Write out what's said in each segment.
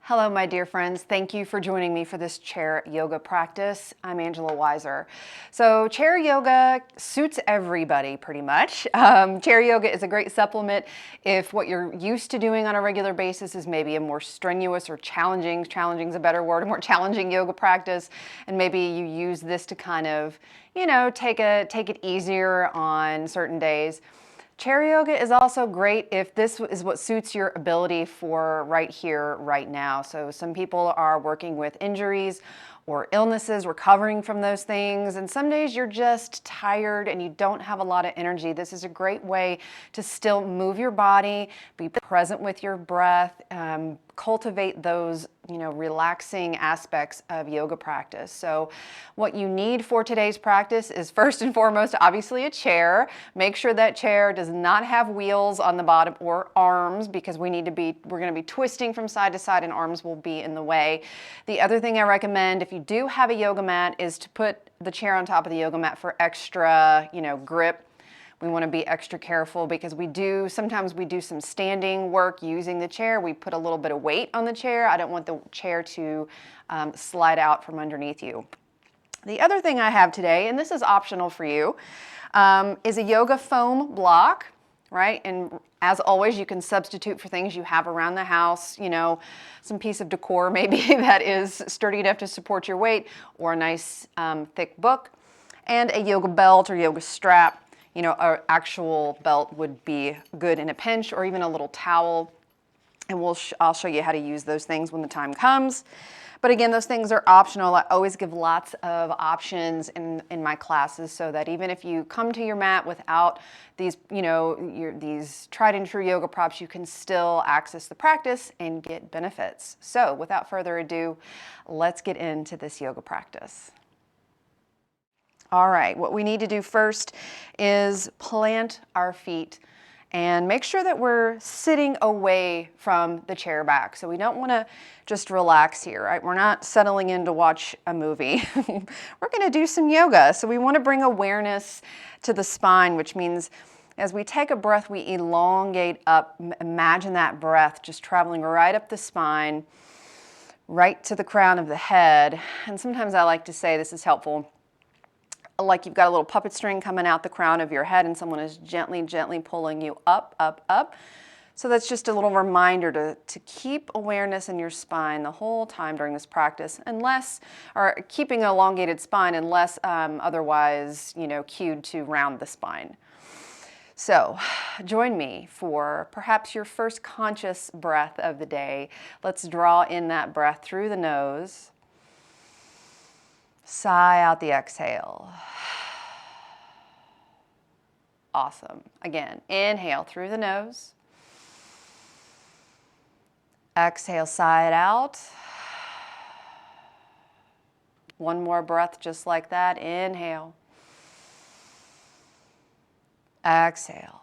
Hello, my dear friends. Thank you for joining me for this chair yoga practice. I'm Angela Weiser. So chair yoga suits everybody pretty much. Chair yoga is a great supplement if what you're used to doing on a regular basis is maybe a more strenuous or challenging is a better word, a more challenging yoga practice, and maybe you use this to kind of, take it easier on certain days. Chair yoga is also great if this is what suits your ability for right here, right now. So some people are working with injuries or illnesses, recovering from those things, and some days you're just tired and you don't have a lot of energy. This is a great way to still move your body, be present with your breath, cultivate those relaxing aspects of yoga practice. So what you need for today's practice is first and foremost, obviously a chair. Make sure that chair does not have wheels on the bottom or arms because we're going to be twisting from side to side and arms will be in the way. The other thing I recommend if you do have a yoga mat is to put the chair on top of the yoga mat for extra, grip. We want to be extra careful because sometimes we do some standing work using the chair. We put a little bit of weight on the chair. I don't want the chair to slide out from underneath you. The other thing I have today, and this is optional for you, is a yoga foam block, right? And as always, you can substitute for things you have around the house, some piece of decor maybe that is sturdy enough to support your weight, or a nice thick book, and a yoga belt or yoga strap. An actual belt would be good in a pinch, or even a little towel. And I'll show you how to use those things when the time comes. But again, those things are optional. I always give lots of options in my classes so that even if you come to your mat without these, these tried and true yoga props, you can still access the practice and get benefits. So without further ado, let's get into this yoga practice. All right, what we need to do first is plant our feet and make sure that we're sitting away from the chair back. So we don't want to just relax here, right? We're not settling in to watch a movie. We're going to do some yoga. So we want to bring awareness to the spine, which means as we take a breath, we elongate up. Imagine that breath just traveling right up the spine, right to the crown of the head. And sometimes I like to say this is helpful, like you've got a little puppet string coming out the crown of your head and someone is gently, gently pulling you up, up, up. So that's just a little reminder to keep awareness in your spine the whole time during this practice, or keeping an elongated spine unless otherwise, cued to round the spine. So join me for perhaps your first conscious breath of the day. Let's draw in that breath through the nose. Sigh out the exhale. Awesome. Again, inhale through the nose. Exhale, sigh it out. One more breath just like that. Inhale. Exhale.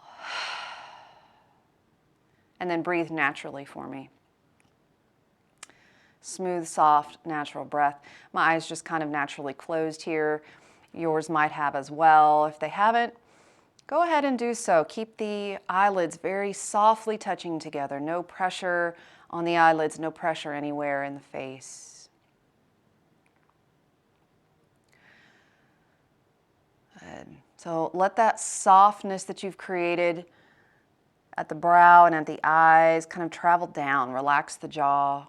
And then breathe naturally for me. Smooth, soft, natural breath. My eyes just kind of naturally closed here. Yours might have as well. If they haven't, go ahead and do so. Keep the eyelids very softly touching together. No pressure on the eyelids, no pressure anywhere in the face. Good. So let that softness that you've created at the brow and at the eyes kind of travel down. Relax the jaw.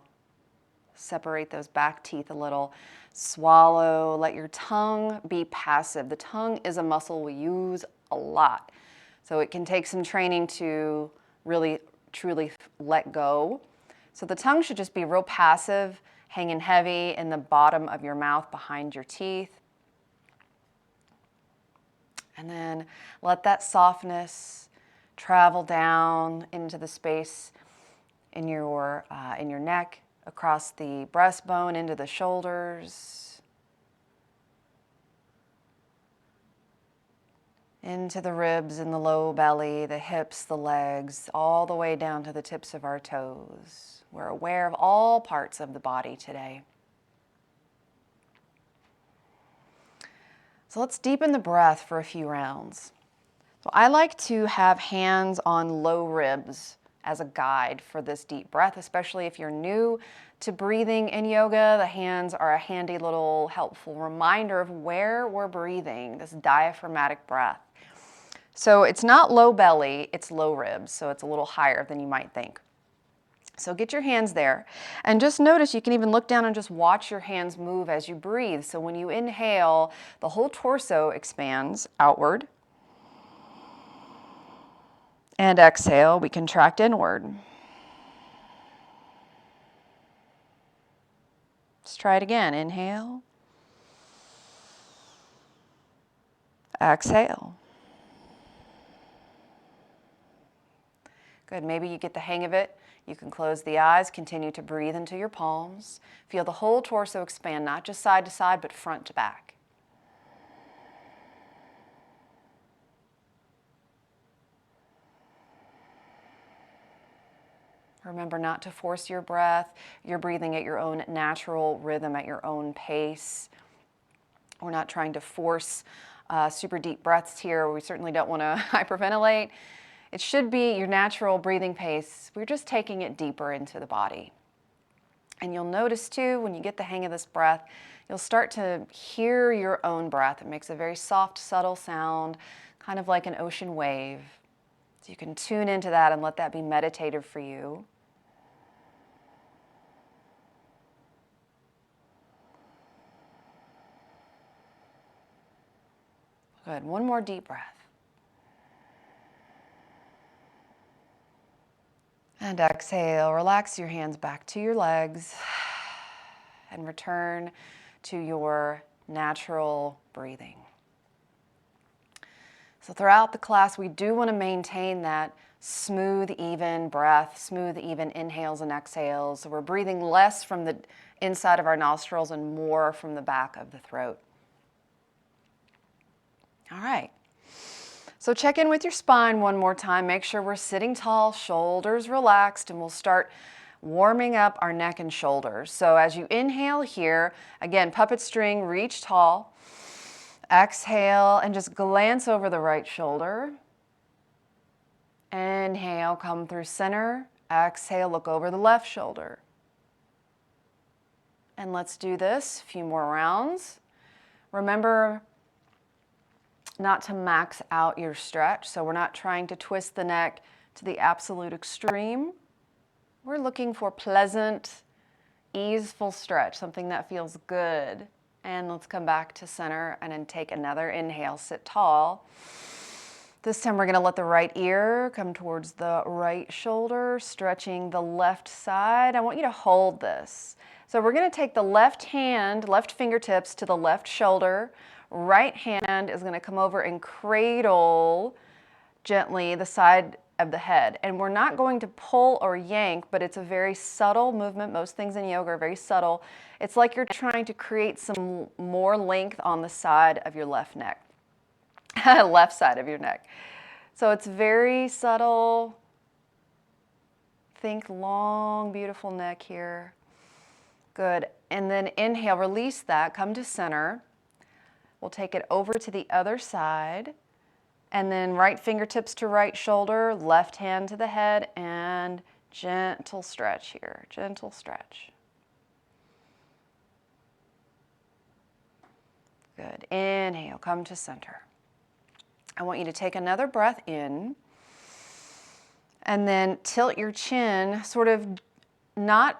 Separate those back teeth a little. Swallow. Let your tongue be passive. The tongue is a muscle we use a lot. So it can take some training to really, truly let go. So the tongue should just be real passive, hanging heavy in the bottom of your mouth behind your teeth. And then let that softness travel down into the space in your neck, across the breastbone, into the shoulders, into the ribs and the low belly, the hips, the legs, all the way down to the tips of our toes. We're aware of all parts of the body today. So let's deepen the breath for a few rounds. So I like to have hands on low ribs as a guide for this deep breath, especially if you're new to breathing in yoga. The hands are a handy little helpful reminder of where we're breathing, this diaphragmatic breath. So it's not low belly, it's low ribs, so it's a little higher than you might think. So get your hands there, and just notice you can even look down and just watch your hands move as you breathe. So when you inhale, the whole torso expands outward. And exhale, we contract inward. Let's try it again. Inhale. Exhale. Good. Maybe you get the hang of it. You can close the eyes, continue to breathe into your palms. Feel the whole torso expand, not just side to side, but front to back. Remember not to force your breath. You're breathing at your own natural rhythm, at your own pace. We're not trying to force super deep breaths here. We certainly don't want to hyperventilate. It should be your natural breathing pace. We're just taking it deeper into the body. And you'll notice too, when you get the hang of this breath, you'll start to hear your own breath. It makes a very soft, subtle sound, kind of like an ocean wave. So you can tune into that and let that be meditative for you. Good. One more deep breath. And exhale. Relax your hands back to your legs and return to your natural breathing. So throughout the class, we do want to maintain that smooth, even breath, smooth, even inhales and exhales. So we're breathing less from the inside of our nostrils and more from the back of the throat. All right. So check in with your spine one more time. Make sure we're sitting tall, shoulders relaxed, and we'll start warming up our neck and shoulders. So as you inhale here, again, puppet string, reach tall. Exhale and just glance over the right shoulder. Inhale, come through center. Exhale, look over the left shoulder. And let's do this a few more rounds. Remember not to max out your stretch. So we're not trying to twist the neck to the absolute extreme. We're looking for pleasant, easeful stretch, something that feels good. And let's come back to center and then take another inhale, sit tall. This time we're gonna let the right ear come towards the right shoulder, stretching the left side. I want you to hold this. So we're gonna take the left hand, left fingertips to the left shoulder. Right hand is going to come over and cradle gently the side of the head. And we're not going to pull or yank, but it's a very subtle movement. Most things in yoga are very subtle. It's like you're trying to create some more length on the side of your left neck, left side of your neck. So it's very subtle. Think long, beautiful neck here. Good. And then inhale, release that, come to center. We'll take it over to the other side, and then right fingertips to right shoulder, left hand to the head, and gentle stretch here, gentle stretch. Good. Inhale, come to center. I want you to take another breath in, and then tilt your chin, sort of not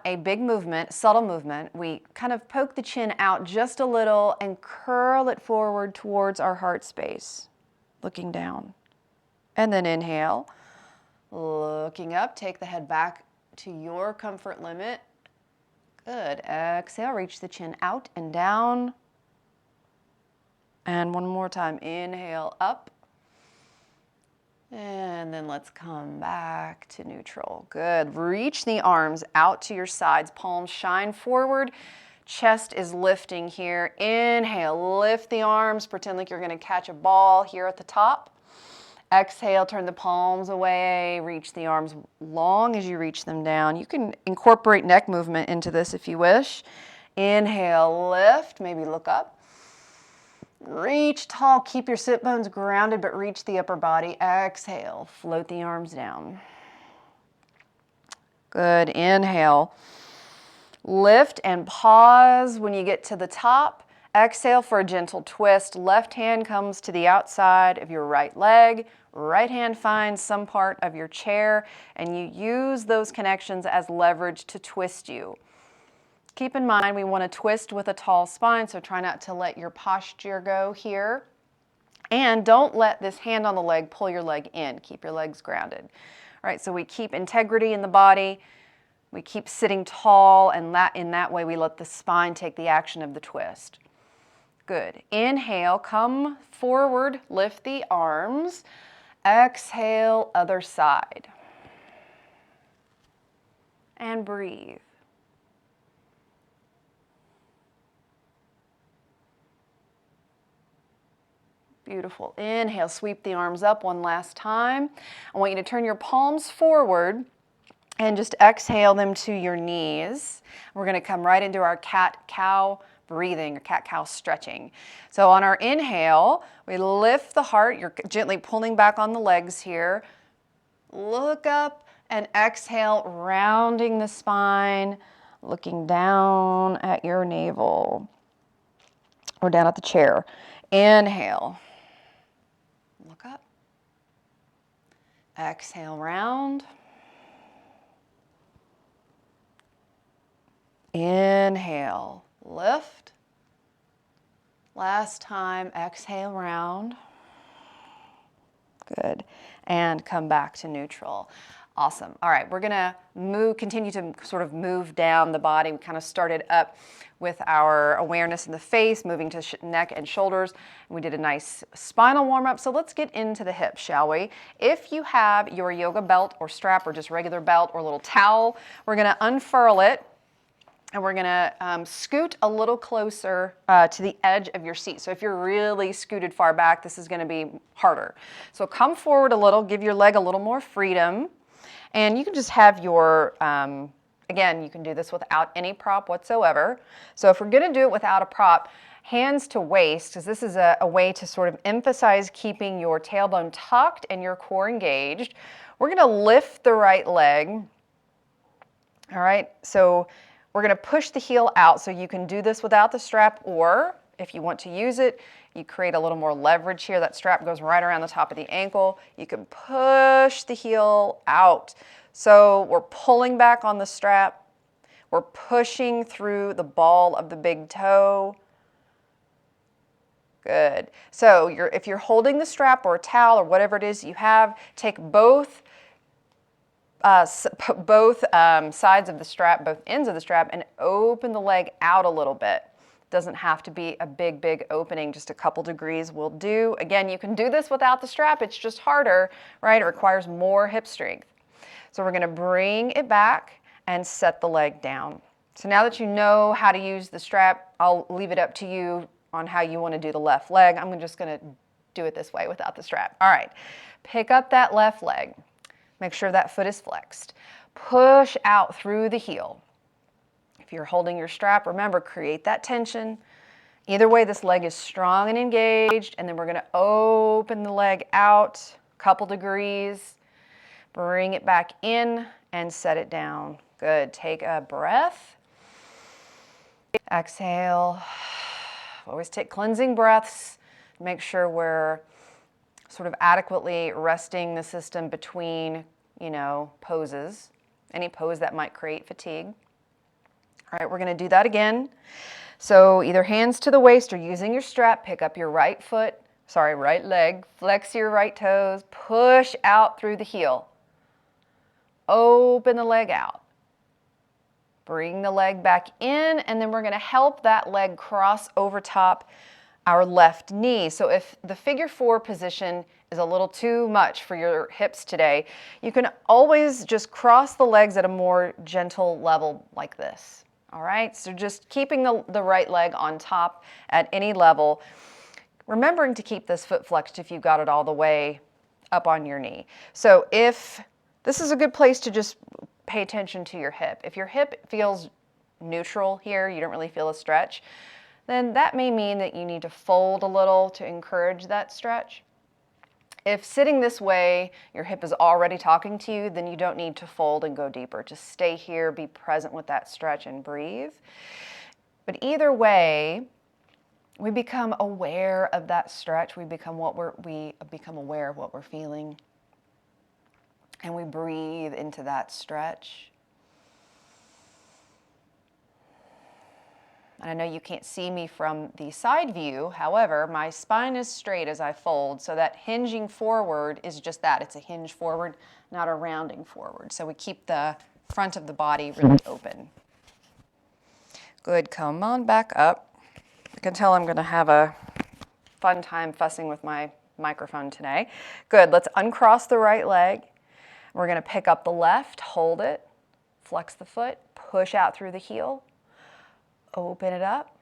a big movement, subtle movement. We kind of poke the chin out just a little and curl it forward towards our heart space, looking down. And then inhale, looking up, take the head back to your comfort limit. Good. Exhale, reach the chin out and down. And one more time, inhale up. And then let's come back to neutral. Good. Reach the arms out to your sides. Palms shine forward. Chest is lifting here. Inhale, lift the arms. Pretend like you're going to catch a ball here at the top. Exhale, turn the palms away. Reach the arms long as you reach them down. You can incorporate neck movement into this if you wish. Inhale, lift. Maybe look up. Reach tall, keep your sit bones grounded, but reach the upper body. Exhale, float the arms down. Good. Inhale. Lift and pause when you get to the top. Exhale for a gentle twist. Left hand comes to the outside of your right leg. Right hand finds some part of your chair, and you use those connections as leverage to twist you. Keep in mind we want to twist with a tall spine, so try not to let your posture go here. And don't let this hand on the leg pull your leg in. Keep your legs grounded. All right, so we keep integrity in the body. We keep sitting tall, and in that way we let the spine take the action of the twist. Good. Inhale, come forward, lift the arms. Exhale, other side. And breathe. Beautiful. Inhale, sweep the arms up one last time. I want you to turn your palms forward and just exhale them to your knees. We're going to come right into our cat-cow breathing, or cat-cow stretching. So on our inhale, we lift the heart. You're gently pulling back on the legs here. Look up and exhale, rounding the spine, looking down at your navel or down at the chair. Inhale. Look up. Exhale, round. Inhale, lift. Last time, exhale, round. Good. And come back to neutral. Awesome. All right, we're gonna continue to sort of move down the body. We kind of started up with our awareness in the face, moving to neck and shoulders. And we did a nice spinal warm-up. So let's get into the hips, shall we? If you have your yoga belt or strap or just regular belt or little towel, we're gonna unfurl it. And we're gonna scoot a little closer to the edge of your seat. So if you're really scooted far back, this is gonna be harder. So come forward a little, give your leg a little more freedom. And you can just have your, again, you can do this without any prop whatsoever. So if we're gonna do it without a prop, hands to waist, because this is a way to sort of emphasize keeping your tailbone tucked and your core engaged. We're gonna lift the right leg. All right, so we're going to push the heel out, so you can do this without the strap, or if you want to use it, you create a little more leverage here. That strap goes right around the top of the ankle. You can push the heel out. So we're pulling back on the strap. We're pushing through the ball of the big toe. Good. So if you're holding the strap or a towel or whatever it is you have, take both sides of the strap, both ends of the strap, and open the leg out a little bit. Doesn't have to be a big opening, just a couple degrees will do. Again, you can do this without the strap, it's just harder, right? It requires more hip strength. So we're gonna bring it back and set the leg down. So now that you know how to use the strap, I'll leave it up to you on how you wanna do the left leg. I'm just gonna do it this way without the strap. All right, pick up that left leg. Make sure that foot is flexed. Push out through the heel. If you're holding your strap, remember, create that tension. Either way, this leg is strong and engaged, and then we're gonna open the leg out a couple degrees, bring it back in, and set it down. Good, take a breath. Exhale. Always take cleansing breaths. Make sure we're sort of adequately resting the system between, poses, any pose that might create fatigue. All right, we're gonna do that again. So either hands to the waist or using your strap, pick up your right leg, flex your right toes, push out through the heel. Open the leg out. Bring the leg back in, and then we're gonna help that leg cross over top our left knee. So if the figure 4 position is a little too much for your hips today, you can always just cross the legs at a more gentle level like this. All right, so just keeping the right leg on top at any level, remembering to keep this foot flexed if you've got it all the way up on your knee. So if this is a good place to just pay attention to your hip. If your hip feels neutral here, you don't really feel a stretch, then that may mean that you need to fold a little to encourage that stretch. If sitting this way, your hip is already talking to you, then you don't need to fold and go deeper. Just stay here, be present with that stretch and breathe. But either way, we become aware of that stretch. We become aware of what we're feeling. And we breathe into that stretch. And I know you can't see me from the side view. However, my spine is straight as I fold. So that hinging forward is just that. It's a hinge forward, not a rounding forward. So we keep the front of the body really open. Good. Come on back up. You can tell I'm going to have a fun time fussing with my microphone today. Good. Let's uncross the right leg. We're going to pick up the left, hold it, flex the foot, push out through the heel. Open it up,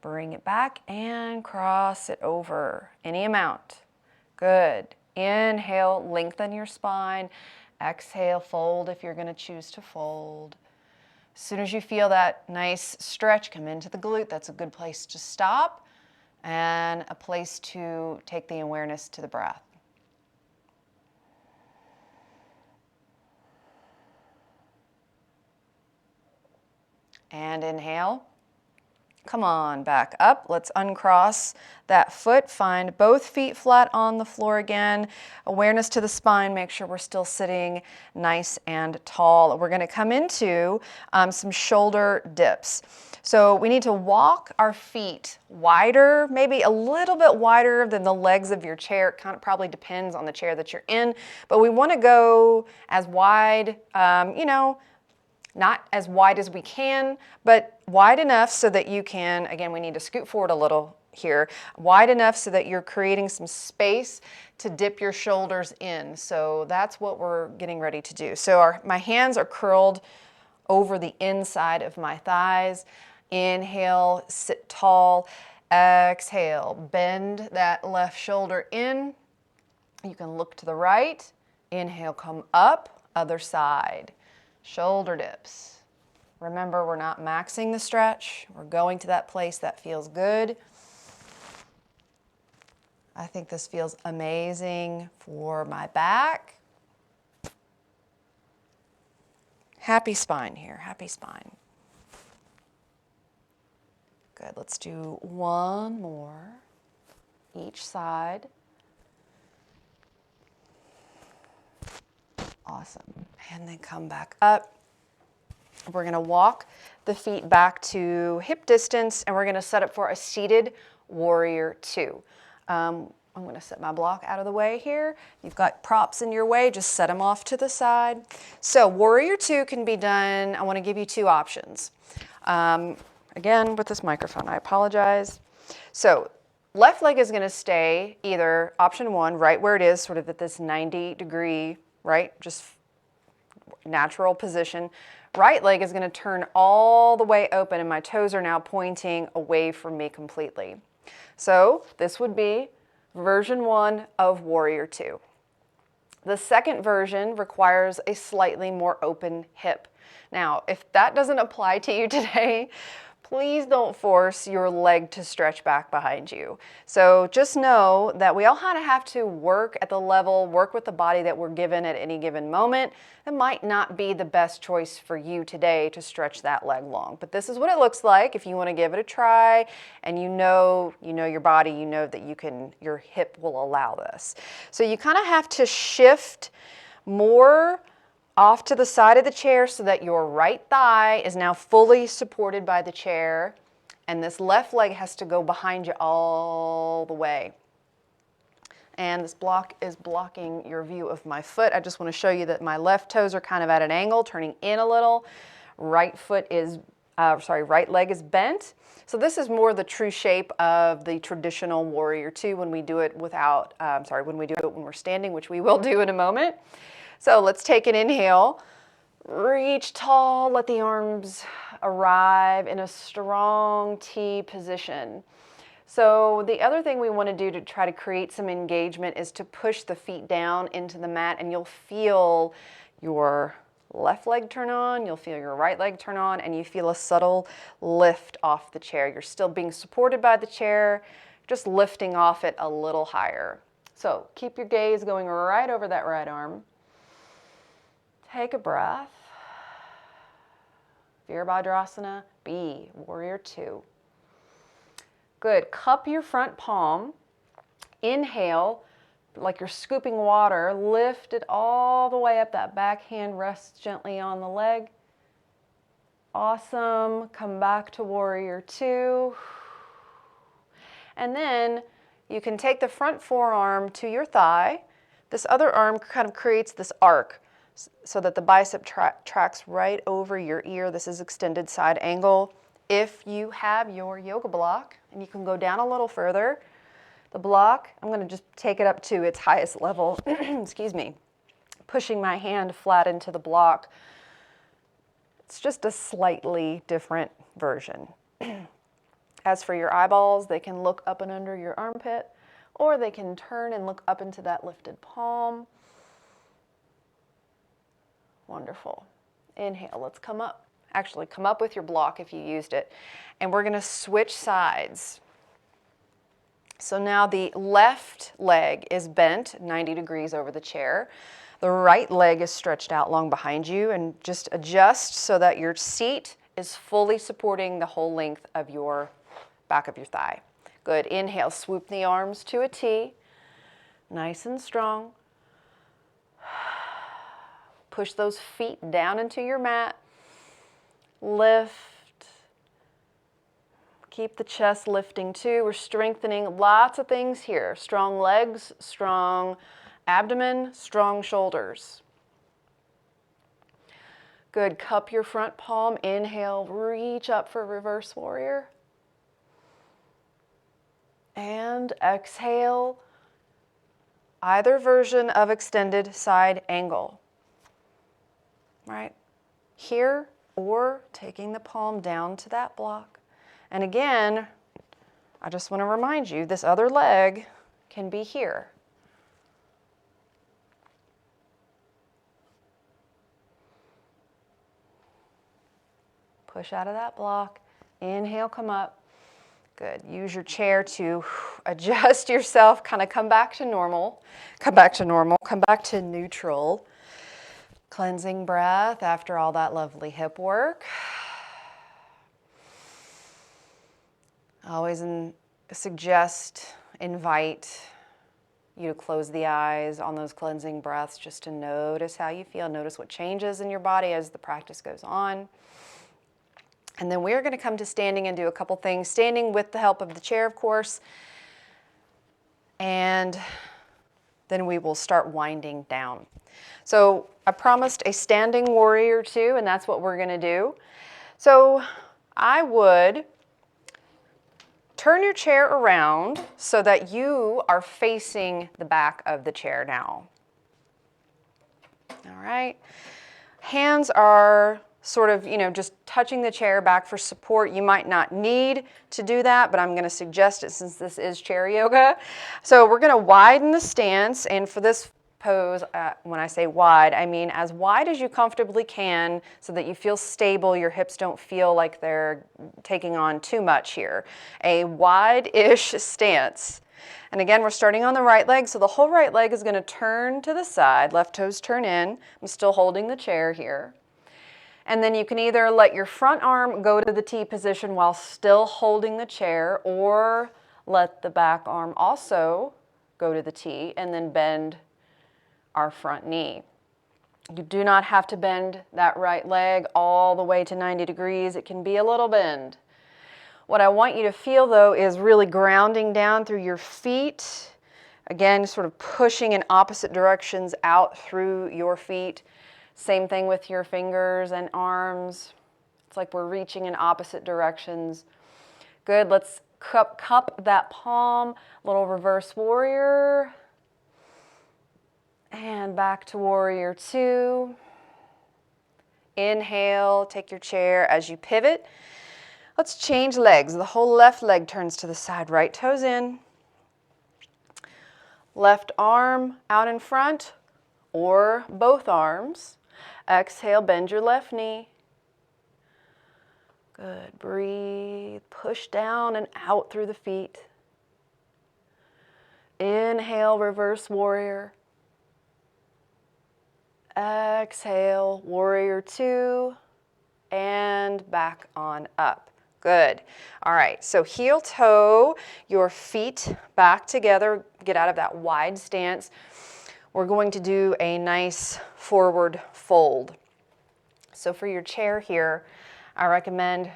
bring it back, and cross it over. Any amount. Good. Inhale, lengthen your spine. Exhale, fold if you're going to choose to fold. As soon as you feel that nice stretch come into the glute, that's a good place to stop and a place to take the awareness to the breath. And inhale. Come on, back up. Let's uncross that foot. Find both feet flat on the floor again. Awareness to the spine. Make sure we're still sitting nice and tall. We're going to come into some shoulder dips. So we need to walk our feet wider, maybe a little bit wider than the legs of your chair. It kind of probably depends on the chair that you're in, but we want to go as wide, not as wide as we can, but wide enough so that you can, again, we need to scoot forward a little here, wide enough so that you're creating some space to dip your shoulders in. So that's what we're getting ready to do. So my hands are curled over the inside of my thighs. Inhale, sit tall. Exhale, bend that left shoulder in. You can look to the right. Inhale, come up, other side. Shoulder dips. Remember, we're not maxing the stretch. We're going to that place that feels good. I think this feels amazing for my back. Happy spine here, happy spine. Good, let's do one more, each side. Awesome. And then come back up. We're going to walk the feet back to hip distance, and we're going to set up for a seated warrior two. I'm going to set my block out of the way here. You've got props in your way, just set them off to the side. So warrior two can be done. I want to give you two options. Again, with this microphone, I apologize. So left leg is going to stay either option one, right where it is, sort of at this 90-degree, right, just natural position. Right leg is going to turn all the way open, and my toes are now pointing away from me completely. So this would be version one of warrior two. The second version requires a slightly more open hip. Now, if that doesn't apply to you today, please don't force your leg to stretch back behind you. So just know that we all kind of have to work at the level, work with the body that we're given at any given moment. It might not be the best choice for you today to stretch that leg long, but this is what it looks like if you want to give it a try and you know your body, you know that your hip will allow this. So you kind of have to shift more off to the side of the chair so that your right thigh is now fully supported by the chair, and this left leg has to go behind you all the way. And this block is blocking your view of my foot. I just want to show you that my left toes are kind of at an angle, turning in a little. Right leg is bent. So this is more the true shape of the traditional warrior two when we do it when we're standing, which we will do in a moment. So let's take an inhale, reach tall, let the arms arrive in a strong T position. So the other thing we want to do to try to create some engagement is to push the feet down into the mat, and you'll feel your left leg turn on, you'll feel your right leg turn on, and you feel a subtle lift off the chair. You're still being supported by the chair, just lifting off it a little higher. So keep your gaze going right over that right arm. Take a breath. Virabhadrasana, B, warrior two. Good, cup your front palm. Inhale, like you're scooping water, lift it all the way up. That back hand rests gently on the leg. Awesome, come back to warrior two. And then you can take the front forearm to your thigh. This other arm kind of creates this arc so that the bicep tracks right over your ear. This is extended side angle. If you have your yoga block, and you can go down a little further, the block, I'm going to just take it up to its highest level, excuse me, pushing my hand flat into the block. It's just a slightly different version. As for your eyeballs, they can look up and under your armpit, or they can turn and look up into that lifted palm. Wonderful. Inhale, let's come up. Actually, come up with your block if you used it. And we're going to switch sides. So now the left leg is bent 90 degrees over the chair. The right leg is stretched out long behind you, and just adjust so that your seat is fully supporting the whole length of your back of your thigh. Good. Inhale, swoop the arms to a T. Nice and strong. Push those feet down into your mat. Lift. Keep the chest lifting too. We're strengthening lots of things here. Strong legs, strong abdomen, strong shoulders. Good. Cup your front palm. Inhale, reach up for reverse warrior. And exhale, either version of extended side angle. Right? Here, or taking the palm down to that block. And again, I just want to remind you, this other leg can be here. Push out of that block. Inhale, come up. Good. Use your chair to adjust yourself, kind of come back to normal. Come back to normal. Come back to neutral. Cleansing breath after all that lovely hip work. I always invite you to close the eyes on those cleansing breaths just to notice how you feel. Notice what changes in your body as the practice goes on. And then we're going to come to standing and do a couple things. Standing with the help of the chair, of course. And then we will start winding down. So I promised a standing warrior two, and that's what we're going to do. So I would turn your chair around so that you are facing the back of the chair now. All right. Hands are sort of, just touching the chair back for support. You might not need to do that, but I'm going to suggest it since this is chair yoga. So we're going to widen the stance, and for this pose, when I say wide, I mean as wide as you comfortably can so that you feel stable, your hips don't feel like they're taking on too much here. A wide-ish stance. And again, we're starting on the right leg, so the whole right leg is going to turn to the side, left toes turn in. I'm still holding the chair here. And then you can either let your front arm go to the T position while still holding the chair, or let the back arm also go to the T and then bend our front knee. You do not have to bend that right leg all the way to 90 degrees. It can be a little bend. What I want you to feel, though, is really grounding down through your feet. Again, sort of pushing in opposite directions out through your feet. Same thing with your fingers and arms. It's like we're reaching in opposite directions. Good. Let's cup that palm. Little reverse warrior. And back to warrior two. Inhale, take your chair as you pivot. Let's change legs. The whole left leg turns to the side, right toes in. Left arm out in front, or both arms. Exhale, bend your left knee. Good, breathe, push down and out through the feet. Inhale, reverse warrior. Exhale, warrior two, and back on up. Good. All right, so heel toe, your feet back together, get out of that wide stance. We're going to do a nice forward fold. So for your chair here, I recommend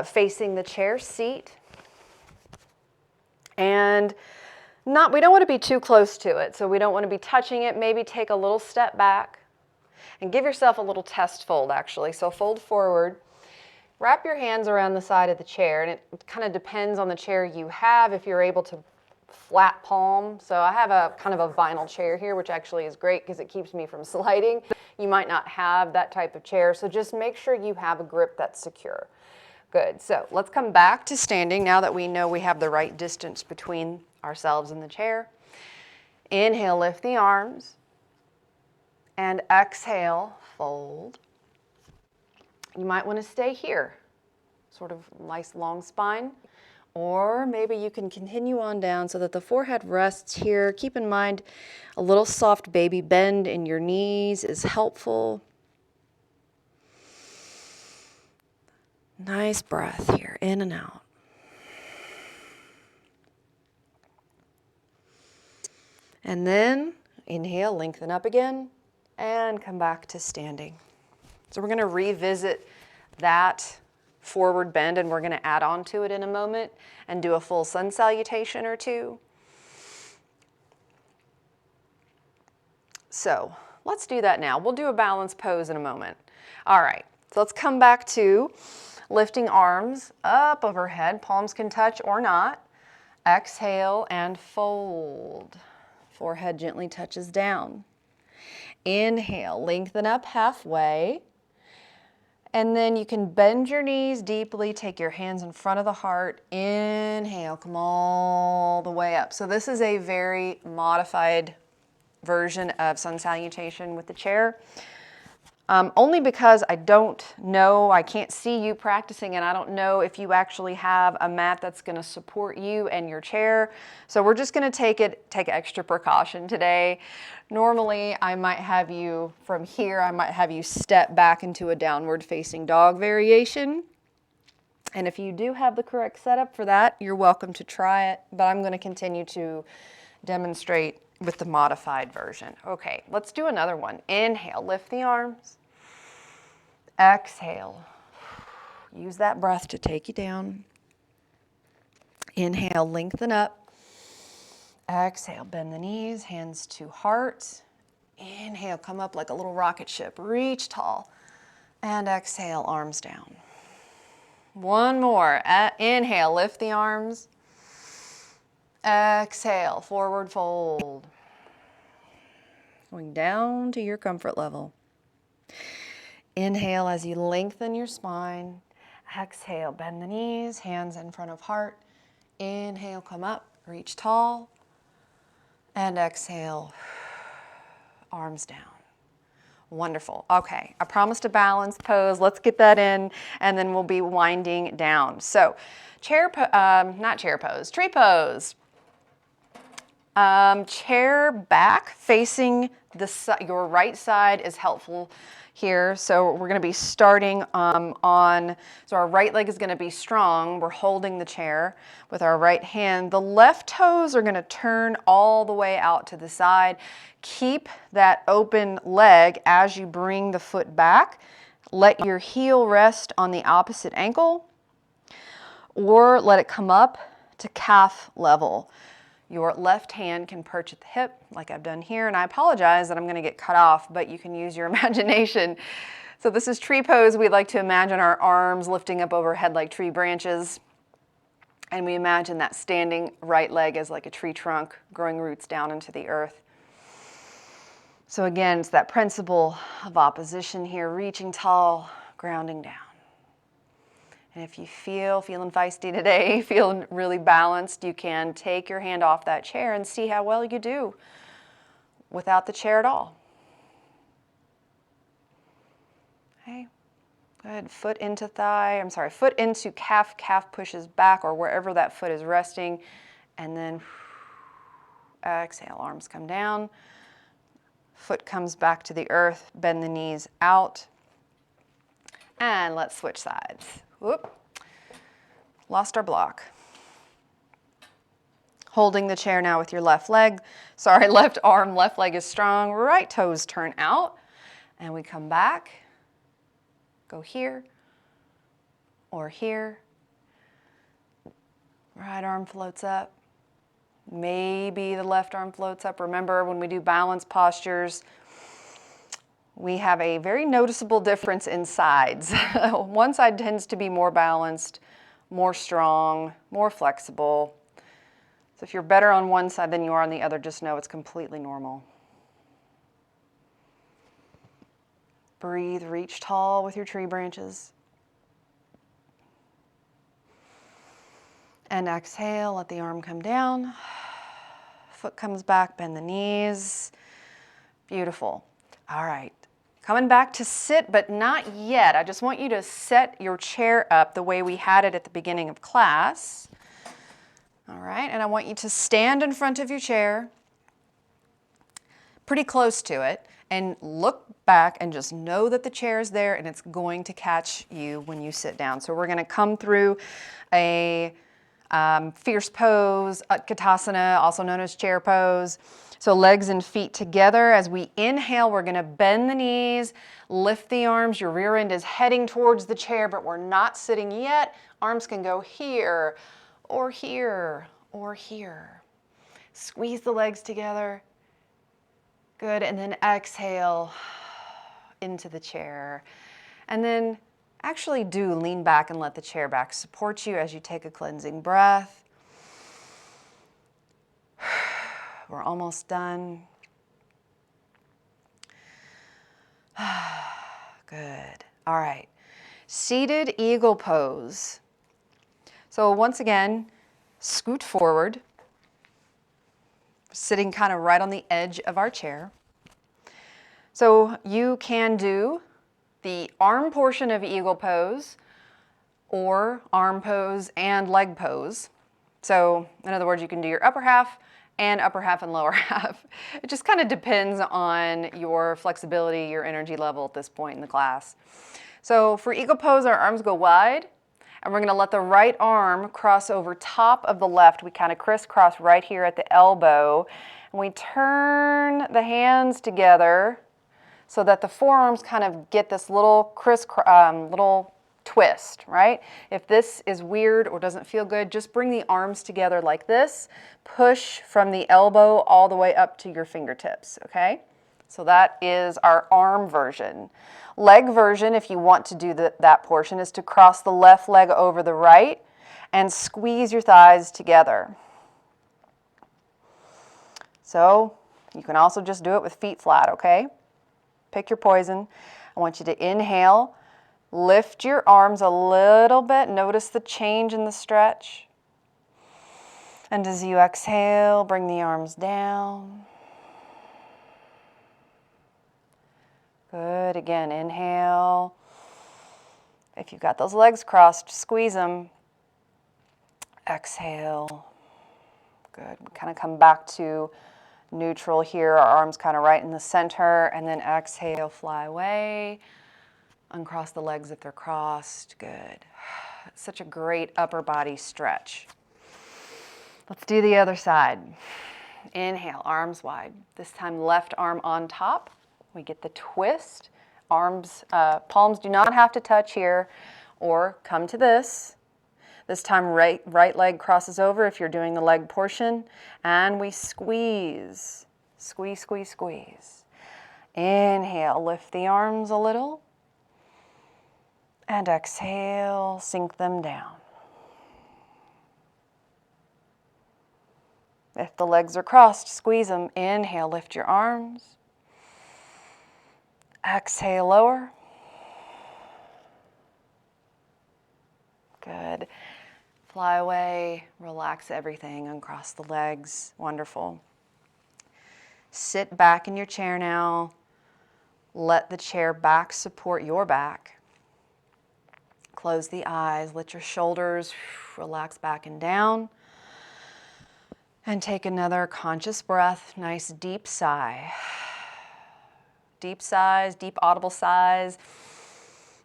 facing the chair seat. And we don't want to be too close to it, so we don't want to be touching it. Maybe take a little step back and give yourself a little test fold, actually. So fold forward, wrap your hands around the side of the chair, and it kind of depends on the chair you have if you're able to flat palm. So I have a kind of a vinyl chair here, which actually is great because it keeps me from sliding. You might not have that type of chair, so just make sure you have a grip that's secure. Good, so let's come back to standing now that we know we have the right distance between ourselves and the chair. Inhale, lift the arms, and exhale, fold. You might want to stay here, sort of nice long spine, or maybe you can continue on down so that the forehead rests here. Keep in mind a little soft baby bend in your knees is helpful. Nice breath here, in and out. And then inhale, lengthen up again, and come back to standing. So we're going to revisit that forward bend, and we're going to add on to it in a moment and do a full sun salutation or two. So let's do that now. We'll do a balanced pose in a moment. All right, so let's come back to lifting arms up overhead. Palms can touch or not. Exhale and fold. Forehead gently touches down. Inhale, lengthen up halfway. And then you can bend your knees deeply, take your hands in front of the heart. Inhale, come all the way up. So this is a very modified version of sun salutation with the chair. Only because I don't know, I can't see you practicing, and I don't know if you actually have a mat that's going to support you and your chair. So we're just going to take extra precaution today. Normally, I might have you from here, I might have you step back into a downward facing dog variation. And if you do have the correct setup for that, you're welcome to try it, but I'm going to continue to demonstrate with the modified version. Okay, let's do another one. Inhale, lift the arms. Exhale. Use that breath to take you down. Inhale, lengthen up. Exhale, bend the knees, hands to heart. Inhale, come up like a little rocket ship. Reach tall. And exhale, arms down. One more. Inhale, lift the arms. Exhale, forward fold. Going down to your comfort level. Inhale as you lengthen your spine. Exhale, bend the knees, hands in front of heart. Inhale, come up, reach tall. And exhale, arms down. Wonderful. Okay, I promised a balanced pose. Let's get that in, and then we'll be winding down. So, not chair pose, tree pose. Chair back facing your right side is helpful here. So we're going to be starting so our right leg is going to be strong. We're holding the chair with our right hand. The left toes are going to turn all the way out to the side. Keep that open leg as you bring the foot back. Let your heel rest on the opposite ankle, or let it come up to calf level. Your left hand can perch at the hip like I've done here, and I apologize that I'm going to get cut off, but you can use your imagination. So this is tree pose. We'd like to imagine our arms lifting up overhead like tree branches, and we imagine that standing right leg as like a tree trunk growing roots down into the earth. So again, it's that principle of opposition here, reaching tall, grounding down. And if you feeling feisty today, feeling really balanced, you can take your hand off that chair and see how well you do without the chair at all. Okay. Good, foot into thigh, I'm sorry, foot into calf, calf pushes back or wherever that foot is resting. And then exhale, arms come down. Foot comes back to the earth, bend the knees out. And let's switch sides. Whoop. Lost our block. Holding the chair now with your left leg. Sorry, left arm, left leg is strong. Right toes turn out. And we come back. Go here or here. Right arm floats up. Maybe the left arm floats up. Remember, when we do balance postures, we have a very noticeable difference in sides. One side tends to be more balanced, more strong, more flexible. So if you're better on one side than you are on the other, just know it's completely normal. Breathe, reach tall with your tree branches. And exhale, let the arm come down. Foot comes back, bend the knees. Beautiful. All right. Coming back to sit, but not yet. I just want you to set your chair up the way we had it at the beginning of class. All right, and I want you to stand in front of your chair, pretty close to it, and look back and just know that the chair is there and it's going to catch you when you sit down. So we're going to come through a fierce pose, Utkatasana, also known as chair pose. So legs and feet together. As we inhale, we're going to bend the knees, lift the arms. Your rear end is heading towards the chair, but we're not sitting yet. Arms can go here or here or here. Squeeze the legs together. Good, and then exhale into the chair. And then actually do lean back and let the chair back support you as you take a cleansing breath. We're almost done. Good. All right. Seated eagle pose. So once again, scoot forward, sitting kind of right on the edge of our chair. So you can do the arm portion of eagle pose or arm pose and leg pose. So in other words, you can do your upper half and lower half. It just kind of depends on your flexibility, your energy level at this point in the class. So for eagle pose, our arms go wide, and we're gonna let the right arm cross over top of the left. We kind of crisscross right here at the elbow, and we turn the hands together so that the forearms kind of get this little little twist, right? If this is weird or doesn't feel good, just bring the arms together like this. Push from the elbow all the way up to your fingertips, okay? So that is our arm version. Leg version, if you want to do that portion, is to cross the left leg over the right and squeeze your thighs together. So you can also just do it with feet flat, okay? Pick your poison. I want you to inhale, lift your arms a little bit. Notice the change in the stretch. And as you exhale, bring the arms down. Good. Again, inhale. If you've got those legs crossed, squeeze them. Exhale. Good. We kind of come back to neutral here. Our arms kind of right in the center. And then exhale, fly away. Uncross the legs if they're crossed. Good. Such a great upper body stretch. Let's do the other side. Inhale, arms wide. This time left arm on top. We get the twist. Arms, palms do not have to touch here, or come to this. This time right leg crosses over if you're doing the leg portion, and we squeeze. Squeeze, squeeze, squeeze. Inhale, lift the arms a little. And exhale, sink them down. If the legs are crossed, squeeze them. Inhale, lift your arms. Exhale, lower. Good. Fly away, relax everything, uncross the legs. Wonderful. Sit back in your chair now. Let the chair back support your back. Close the eyes, let your shoulders relax back and down. And take another conscious breath, nice deep sigh. Deep sighs, deep audible sighs.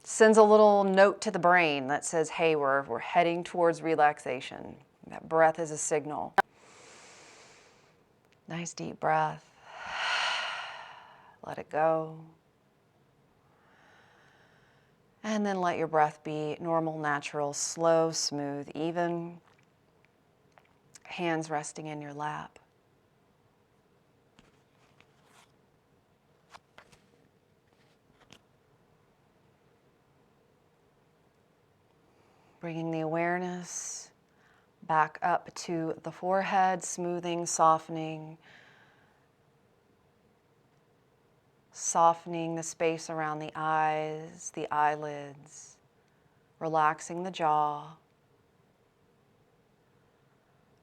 Sends a little note to the brain that says, hey, we're heading towards relaxation. That breath is a signal. Nice deep breath. Let it go. And then let your breath be normal, natural, slow, smooth, even. Hands resting in your lap. Bringing the awareness back up to the forehead, smoothing, softening the space around the eyes, the eyelids, relaxing the jaw,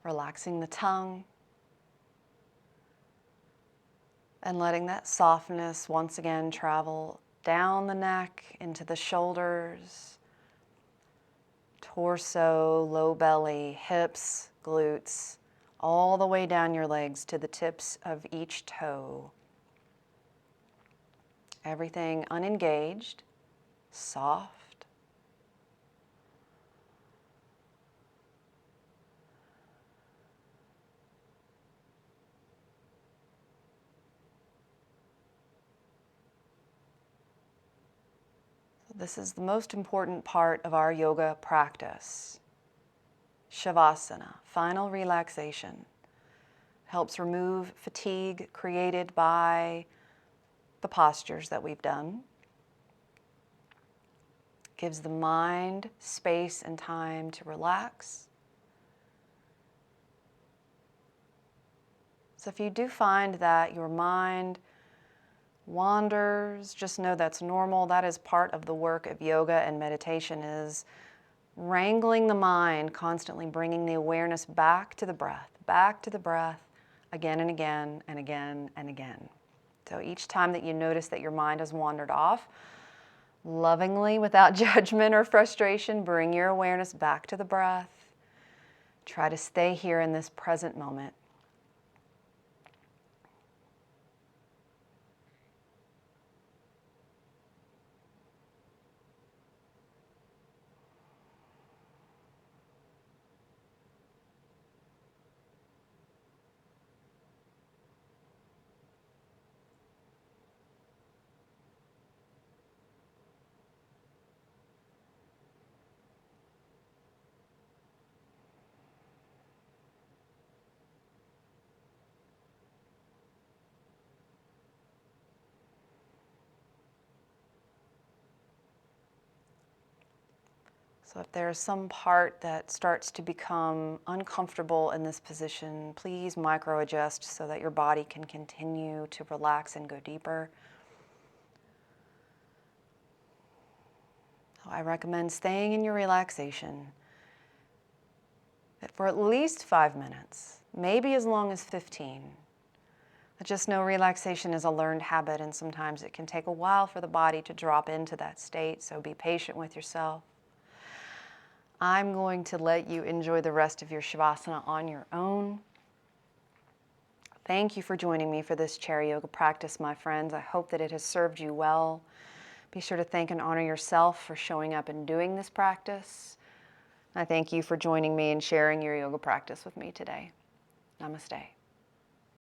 relaxing the tongue, and letting that softness once again travel down the neck, into the shoulders, torso, low belly, hips, glutes, all the way down your legs to the tips of each toe. Everything unengaged, soft. This is the most important part of our yoga practice. Shavasana, final relaxation. Helps remove fatigue created by the postures that we've done. Gives the mind space and time to relax. So if you do find that your mind wanders, just know that's normal. That is part of the work of yoga and meditation, is wrangling the mind, constantly bringing the awareness back to the breath, again and again and again and again. So each time that you notice that your mind has wandered off, lovingly, without judgment or frustration, bring your awareness back to the breath. Try to stay here in this present moment. So if there's some part that starts to become uncomfortable in this position, please micro-adjust so that your body can continue to relax and go deeper. I recommend staying in your relaxation for at least 5 minutes, maybe as long as 15. But just know relaxation is a learned habit, and sometimes it can take a while for the body to drop into that state, so be patient with yourself. I'm going to let you enjoy the rest of your Shavasana on your own. Thank you for joining me for this chair yoga practice, my friends. I hope that it has served you well. Be sure to thank and honor yourself for showing up and doing this practice. I thank you for joining me and sharing your yoga practice with me today. Namaste.